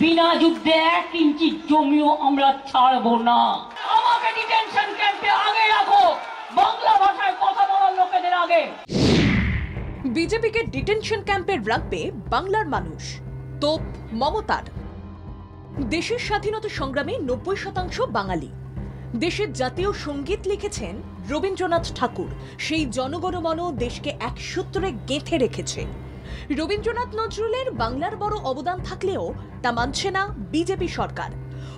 বিনা যুদ্ধে 1 ইঞ্চি জমিও আমরা ছাড়বো না। আমাকে ডিটেনশন ক্যাম্পে আগে রাখো, বাংলা ভাষায় কথা বলার লোকেদের আগে। বিজেপিকে ডিটেনশন ক্যাম্পে রাখবে বাংলার মানুষ, তোপ মমতার। দেশের স্বাধীনতা সংগ্রামে 90% বাঙালি। দেশের জাতীয় সঙ্গীত লিখেছেন রবীন্দ্রনাথ ঠাকুর। সেই জনগণমন দেশকে এক সূত্রে গেঁথে রেখেছে। রবীন্দ্রনাথ নজরুলের বাংলার বড় অবদান থাকলেও তা মানছে না বিজেপি সরকার।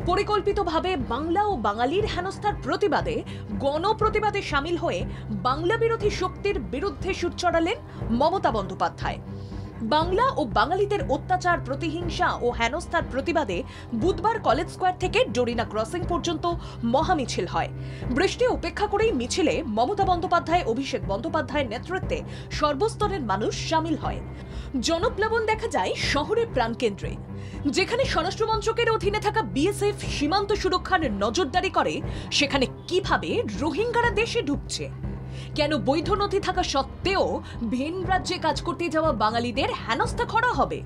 পরিকল্পিতভাবে বাংলা ও বাঙালির হেনস্থার প্রতিবাদে গণপ্রতিবাদে সামিল হয়ে বাংলা বিরোধী শক্তির বিরুদ্ধে সুর চড়ালেন মমতা বন্দ্যোপাধ্যায়। বাংলা ও বাঙালিদের অত্যাচার, প্রতিহিংসা ও হেনস্থার প্রতিবাদে বুধবার কলেজ স্কোয়ার থেকে ডোরিনা ক্রসিং পর্যন্ত মহামিছিল হয়। বৃষ্টি উপেক্ষা করেই মিছিলে মমতা বন্দ্যোপাধ্যায়, অভিষেক বন্দ্যোপাধ্যায়ের নেতৃত্বে সর্বস্তরের মানুষ সামিল হয়। জনপ্লাবন দেখা যায় শহরের প্রাণকেন্দ্রে, যেখানে স্বরাষ্ট্রমন্ত্রকের অধীনে থাকা বিএসএফ সীমান্ত সুরক্ষার নজরদারি করে। সেখানে কিভাবে রোহিঙ্গারা দেশে ঢুকছে, কেন বৈধ নথি থাকা সত্ত্বেও ভিন রাজ্যে কাজ করতে যাওয়া বাঙালিদের হেনস্থা করা হবে।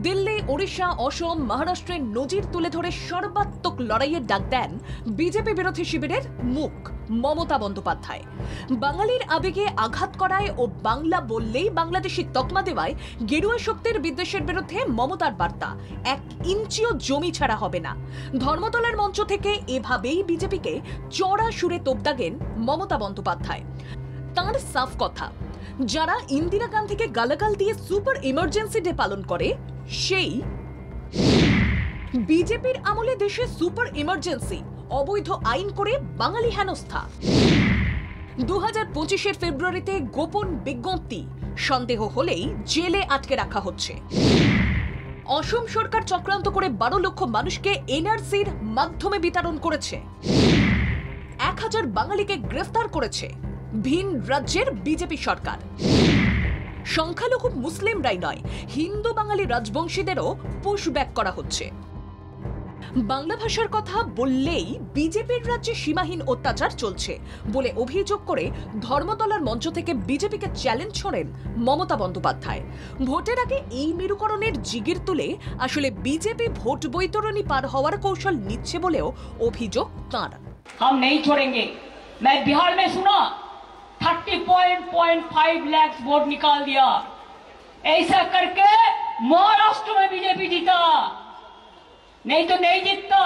দিল্লি, ওড়িশা, অসম, মহারাষ্ট্রের নজির তুলে ধরে সর্বাত্মক লড়াইয়ের ডাক দেন বিজেপি বিরোধী শিবিরের মুখ মমতা বন্দ্যোপাধ্যায়। বাঙালির আবেগে আঘাত করায় ও বাংলা বললেই বাংলাদেশি তকমা দেওয়ায় গেরুয়া শক্তির বিদ্বেষের বিরুদ্ধে মমতার বার্তা, 1 ইঞ্চিও জমি ছাড়া হবে না। ধর্মতলার মঞ্চ থেকে এভাবেই বিজেপিকে চড়া সুরে তোপ দাগেন মমতা বন্দ্যোপাধ্যায়। তাঁর সাফ কথা, যারা ইন্দিরা গান্ধীকে গালাগাল দিয়ে সুপার ইমার্জেন্সি ডে পালন করে, সেই বিজেপির আমলে দেশে সুপার ইমার্জেন্সি, অবৈধ আইন করে বাঙালি হেনস্থা। 2025-এর ফেব্রুয়ারিতে গোপন বিজ্ঞপ্তি, সন্দেহ হলেই জেলে আটকে রাখা হচ্ছে। অসম সরকার চক্রান্ত করে 12 লক্ষ মানুষকে এনআরসির মাধ্যমে বিতরণ করেছে। 1000 বাঙালিকে গ্রেফতার করেছে ভিন রাজ্যের বিজেপি সরকার। সংখ্যালঘু মুসলিমরাই নয়, হিন্দু বাঙালি রাজবংশীদেরও পুশব্যাক করা হচ্ছে। বাংলা ভাষার কথা বললেই বিজেপির রাজ্যে সীমাহীন অত্যাচার চলছে বলে অভিযোগ করে ধর্মতলার মঞ্চ থেকে বিজেপিকে চ্যালেঞ্জ ছড়েন মমতা বন্দ্যোপাধ্যায়। ভোটের আগে এই মেরুকরণের জিগির তুলে আসলে বিজেপি ভোট বৈতরণী পার হওয়ার কৌশল নিচ্ছে বলেও অভিযোগ তাঁর। हम नहीं छोड़ेंगे। मैं बिहार में सुना 30.5 लाख वोट निकाल दिया। ऐसा करके महाराष्ट्र में बीजेपी जीता, नहीं तो नहीं जीतता।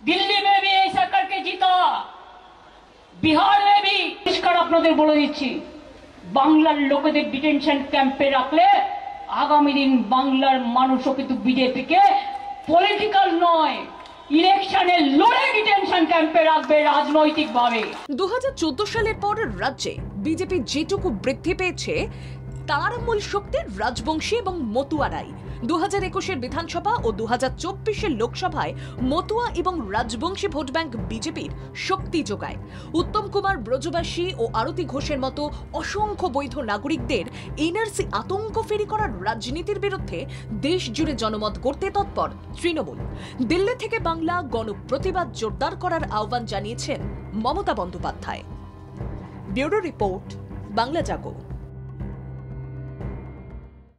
दिल्ली में भी ऐसा करके जीता, बिहार में भी। পরিষ্কার আপনাদের বলে দিচ্ছি, বাংলার লোকেদের ডিটেনশন ক্যাম্পে রাখলে আগামী দিন বাংলার মানুষও কিন্তু বিজেপিকে পলিটিক্যাল নয়, ইলেকশনে লড়ে ডিটেনশন ক্যাম্পে রাখবে রাজনৈতিকভাবে। 2014 সালের পর রাজ্যে বিজেপি যেটুকু বৃদ্ধি পেয়েছে তার মূল শক্তি রাজবংশী এবং মতুয়ারাই। 2021-এর বিধানসভা ও 2024-এর লোকসভায় মতুয়া এবং রাজবংশী ভোট ব্যাংক বিজেপির শক্তি যোগায়। উত্তম কুমার, ব্রজবাসী ও আরতি ঘোষের মতো অসংখ্য বৈধ নাগরিকদের এনআরসি আতঙ্ক ফেরি করার রাজনীতির বিরুদ্ধে দেশ জুড়ে জনমত গড়তে তৎপর তৃণমূল। দিল্লি থেকে বাংলা গণপ্রতিবাদ জোরদার করার আহ্বান জানিয়েছেন মমতা বন্দ্যোপাধ্যায়। ব্যুরো রিপোর্ট, বাংলা জাগো।